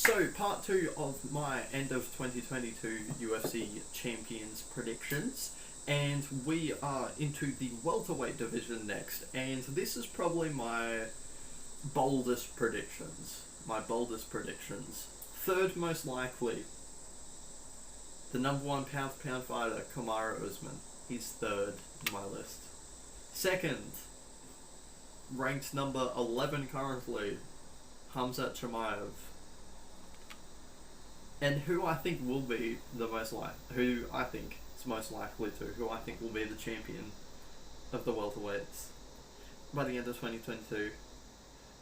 So, part 2 of my end of 2022 UFC Champions predictions, and we are into the welterweight division next, and this is probably my boldest predictions. Third most likely, the number 1 pound-for-pound fighter, Kamaru Usman. He's third in my list. Second, ranked number 11 currently, KHAMZAT CHIMAEV. And who I think will be the most who I think is most likely to, who I think will be the champion of the welterweights by the end of 2022,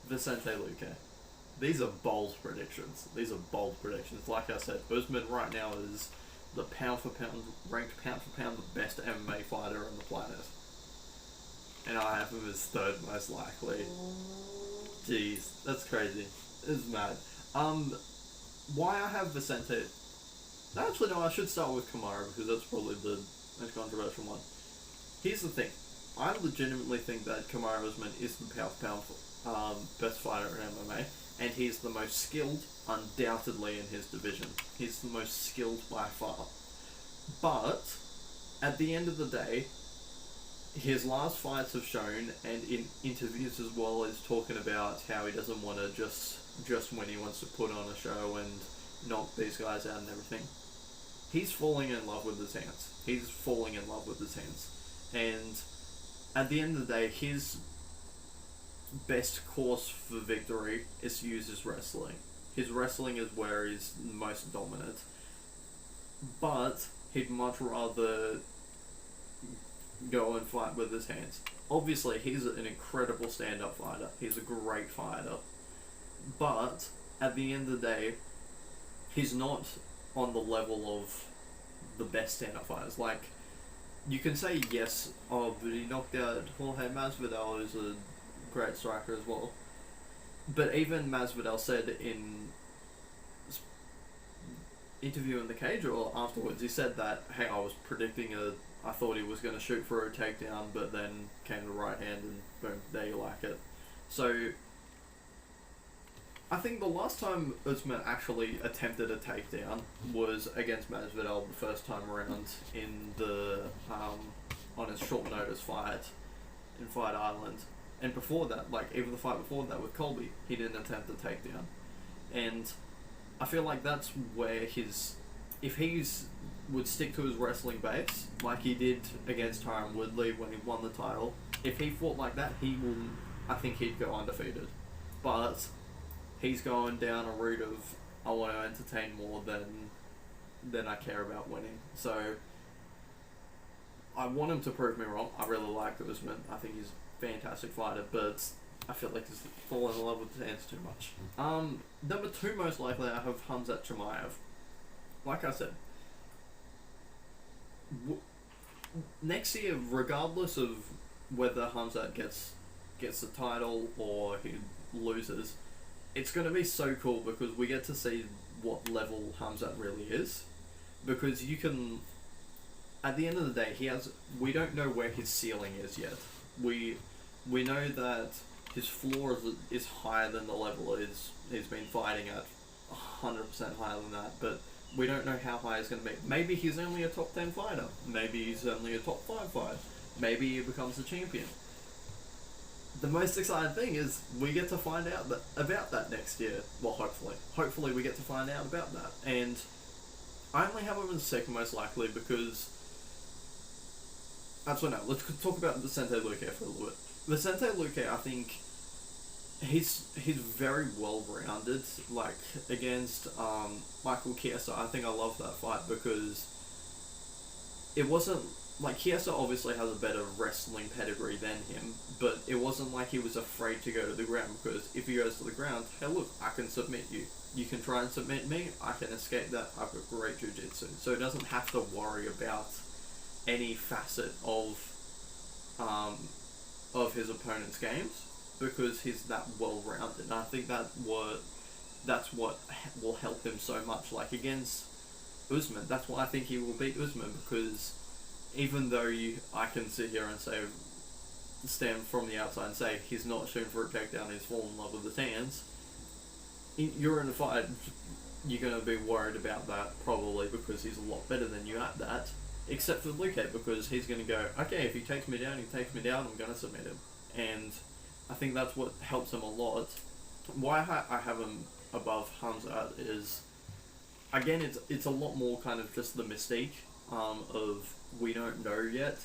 Vicente Lucay. These are bold predictions. Like I said, Usman right now is the ranked pound for pound, the best MMA fighter on the planet. And I have him as third most likely. Jeez, that's crazy. It's mad. Why I have Vicente... Actually, no, I should start with Kamaru, because that's probably the most controversial one. Here's the thing. I legitimately think that Kamaru Usman is the pound-for-pound best fighter in MMA, and he's the most skilled, undoubtedly, in his division. He's the most skilled by far. But, at the end of the day, his last fights have shown, and in interviews as well, is talking about how he doesn't want to just when he wants to put on a show and knock these guys out and everything. He's falling in love with his hands. And at the end of the day, his best course for victory is to use his wrestling. His wrestling is where he's most dominant. But he'd much rather go and fight with his hands. Obviously, he's an incredible stand-up fighter. He's a great fighter. But, at the end of the day, he's not on the level of the best stand-up fighters. Like, you can say yes, but he knocked out Jorge Masvidal, who's a great striker as well. But even Masvidal said in interview in the cage or afterwards, he said that, hey, I was predicting I thought he was going to shoot for a takedown, but then came to right hand and boom, there you like it. So, I think the last time Usman actually attempted a takedown was against Masvidal the first time around in the, on his short notice fight in Fight Island. And before that, like even the fight before that with Colby, he didn't attempt a takedown. And I feel like that's where if he's would stick to his wrestling base, like he did against Tyron Woodley when he won the title, if he fought like that, I think he'd go undefeated. But he's going down a route of, I want to entertain more than I care about winning. So, I want him to prove me wrong. I really like Usman. I think he's a fantastic fighter, but I feel like he's fallen in love with his hands too much. Number 2 most likely, I have KHAMZAT CHIMAEV. Like I said, next year, regardless of whether KHAMZAT gets the title or he loses, it's going to be so cool because we get to see what level KHAMZAT really is. Because you can... At the end of the day, we don't know where his ceiling is yet. We know that his floor is higher than the level he's been fighting at, 100% higher than that, but we don't know how high he's going to be. Maybe he's only a top 10 fighter. Maybe he's only a top 5 fighter. Maybe he becomes a champion. The most exciting thing is we get to find out about that next year. Well, hopefully. Hopefully we get to find out about that. And I only have him as second most likely because... Actually, no. Let's talk about Vicente Lucay for a little bit. Vicente Lucay, I think... He's very well-rounded. Like, against Michael Chiesa, I think I love that fight because it wasn't... Like, Chiesa obviously has a better wrestling pedigree than him, but it wasn't like he was afraid to go to the ground, because if he goes to the ground, hey look, I can submit you. You can try and submit me, I can escape that, I've got great jiu-jitsu. So he doesn't have to worry about any facet of his opponent's games, because he's that well-rounded. And I think that's what will help him so much. Like, against Usman, that's why I think he will beat Usman, because even though I can sit here and stand from the outside and say he's not shooting for a takedown, he's fallen in love with his hands, you're in a fight, you're going to be worried about that probably because he's a lot better than you at that. Except for Lucay, because he's going to go, okay, if he takes me down, I'm going to submit him. And I think that's what helps him a lot. Why I have him above KHAMZAT is, again, it's a lot more kind of just the mystique of we don't know yet,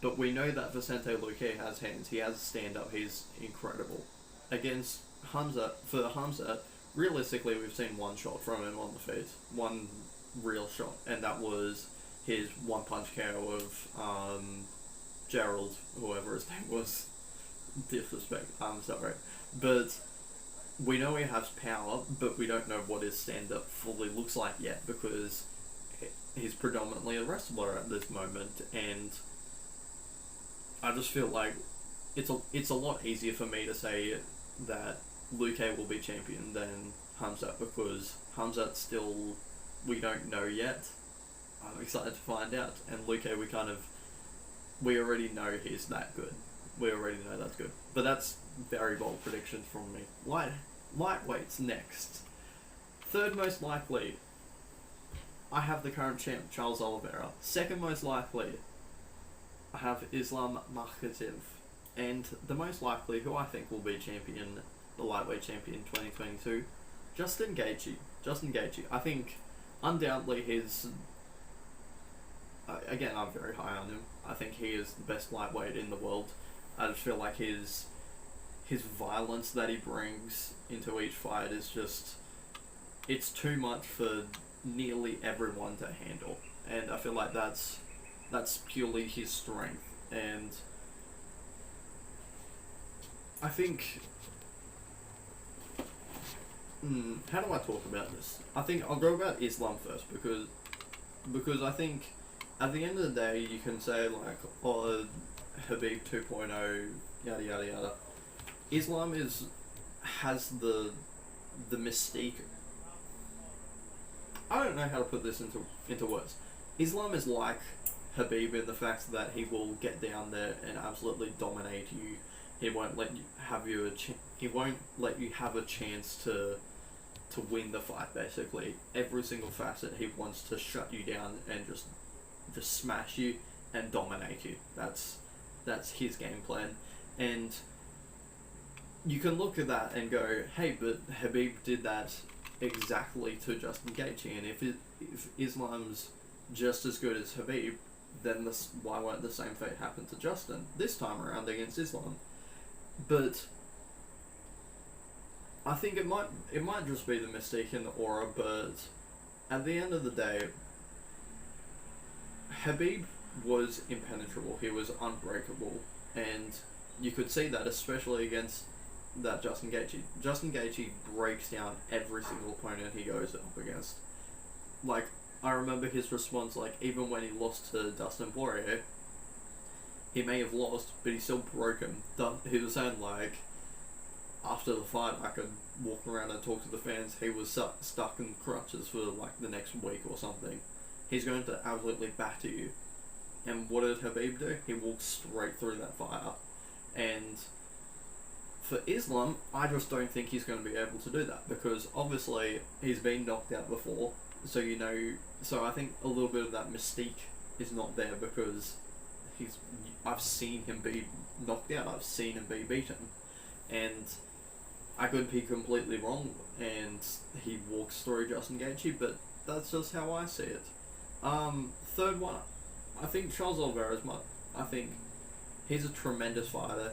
but we know that Vicente Lucay has hands. He has stand-up. He's incredible. Against KHAMZAT, realistically, we've seen one shot from him on the face. One real shot. And that was his one-punch KO of Gerald, whoever his name was. Disrespect, I'm sorry. But we know he has power, but we don't know what his stand-up fully looks like yet, because he's predominantly a wrestler at this moment, and I just feel like it's a lot easier for me to say that Lucay will be champion than KHAMZAT, because KHAMZAT still, we don't know yet. I'm excited to find out, and Lucay we already know he's that good. We already know that's good. But that's very bold prediction from me. Lightweights next. Third most likely, I have the current champ, Charles Oliveira. Second most likely, I have Islam Makhachev. And the most likely, who I think will be champion, the lightweight champion 2022, Justin Gaichi. I think undoubtedly again, I'm very high on him. I think he is the best lightweight in the world. I just feel like his violence that he brings into each fight is just, it's too much for nearly everyone to handle, and I feel like that's purely his strength. And I think, how do I talk about this? I think I'll go about Islam first, because I think at the end of the day you can say like, oh, Khabib 2.0, yada yada yada. Islam has the mystique. I don't know how to put this into words. Islam is like Khabib in the fact that he will get down there and absolutely dominate you. He won't let you have a chance to win the fight. Basically, every single facet he wants to shut you down and just smash you and dominate you. That's his game plan. And you can look at that and go, hey, but Khabib did that exactly to Justin Gaichi, and if Islam's just as good as Khabib, then why won't the same fate happen to Justin this time around against Islam? But I think it might just be the mystique and the aura, but at the end of the day, Khabib was impenetrable. He was unbreakable, and you could see that especially against that Justin Gaichi. Justin Gaichi breaks down every single opponent he goes up against. Like, I remember his response, like, even when he lost to Dustin Poirier, he may have lost, but he still broke him. He was saying, like, after the fight, I could walk around and talk to the fans. He was stuck in crutches for, like, the next week or something. He's going to absolutely batter you. And what did Khabib do? He walked straight through that fire. And for Islam, I just don't think he's going to be able to do that, because obviously he's been knocked out before, so I think a little bit of that mystique is not there, because I've seen him be knocked out, I've seen him be beaten, and I could be completely wrong and he walks through Justin Gaichi, but that's just how I see it. Third one, I think Charles Oliveira I think he's a tremendous fighter,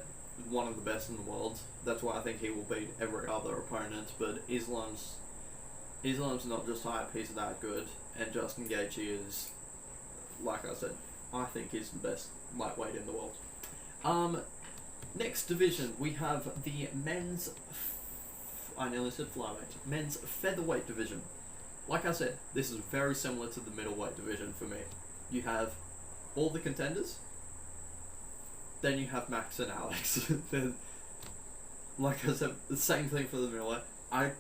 one of the best in the world. That's why I think he will beat every other opponent. But Islam's not just hype; he's that good. And Justin Gaichi is, like I said, I think he's the best lightweight in the world. Next division we have the men's. I nearly said flyweight. Men's featherweight division. Like I said, this is very similar to the middleweight division for me. You have all the contenders. Then you have Max and Alex. Then, like I said, the same thing for the middleweight. I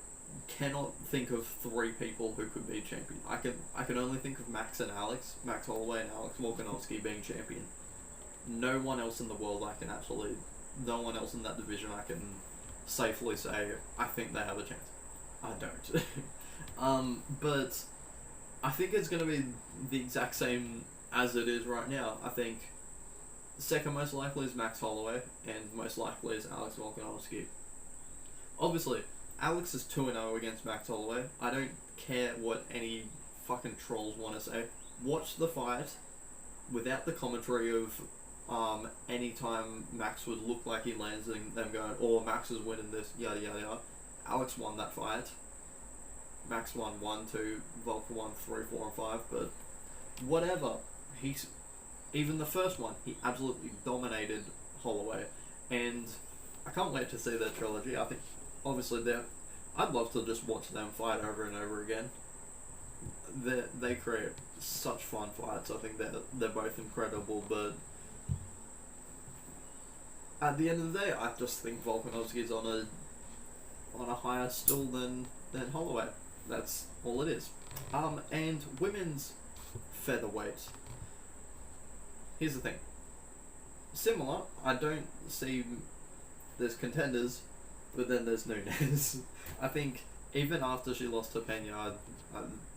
cannot think of three people who could be champion. I can only think of Max and Alex, Max Holloway and Alex Volkanovski being champion. No one else in the world no one else in that division I can safely say I think they have a chance. I don't. But I think it's going to be the exact same as it is right now. I think second most likely is Max Holloway, and most likely is Alex Volkanovski. Obviously, Alex is 2-0 against Max Holloway. I don't care what any fucking trolls want to say. Watch the fight without the commentary of anytime Max would look like he lands and them going, oh, Max is winning this, yada yada yada. Alex won that fight. Max won 1, 2, Volker won 3, 4, and 5, but whatever. He's even the first one, he absolutely dominated Holloway, and I can't wait to see their trilogy. I think obviously I'd love to just watch them fight over and over again. They create such fun fights. I think they're both incredible, but at the end of the day, I just think Volkanovski's on a higher stool than Holloway. That's all it is. And women's featherweight. Here's the thing. Similar. I don't see there's contenders, but then there's Nunes. I think even after she lost to Pena,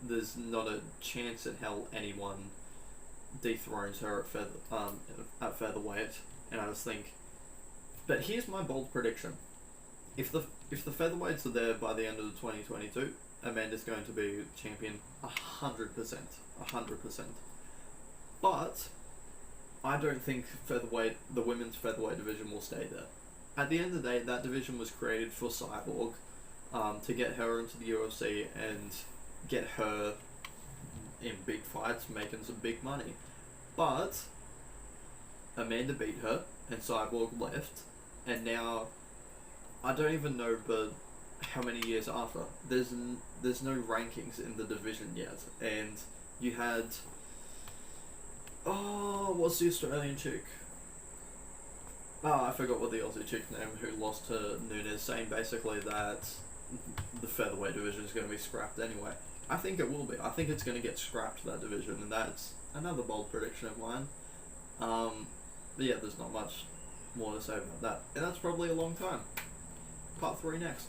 there's not a chance in hell anyone dethrones her at featherweight. And I just think. But here's my bold prediction: if the featherweights are there by the end of the 2022, Amanda's going to be champion 100%, 100%. But I don't think the women's featherweight division will stay there. At the end of the day, that division was created for Cyborg, to get her into the UFC and get her in big fights, making some big money. But Amanda beat her, and Cyborg left, and now I don't even know, but how many years after? There's no rankings in the division yet, and you had what's the Australian chick? I forgot what the Aussie chick name who lost to Nunes, saying basically that the featherweight division is going to be scrapped anyway. I think it will be. I think it's going to get scrapped, that division, and that's another bold prediction of mine. But yeah, there's not much more to say about that. And that's probably a long time. Part 3 next.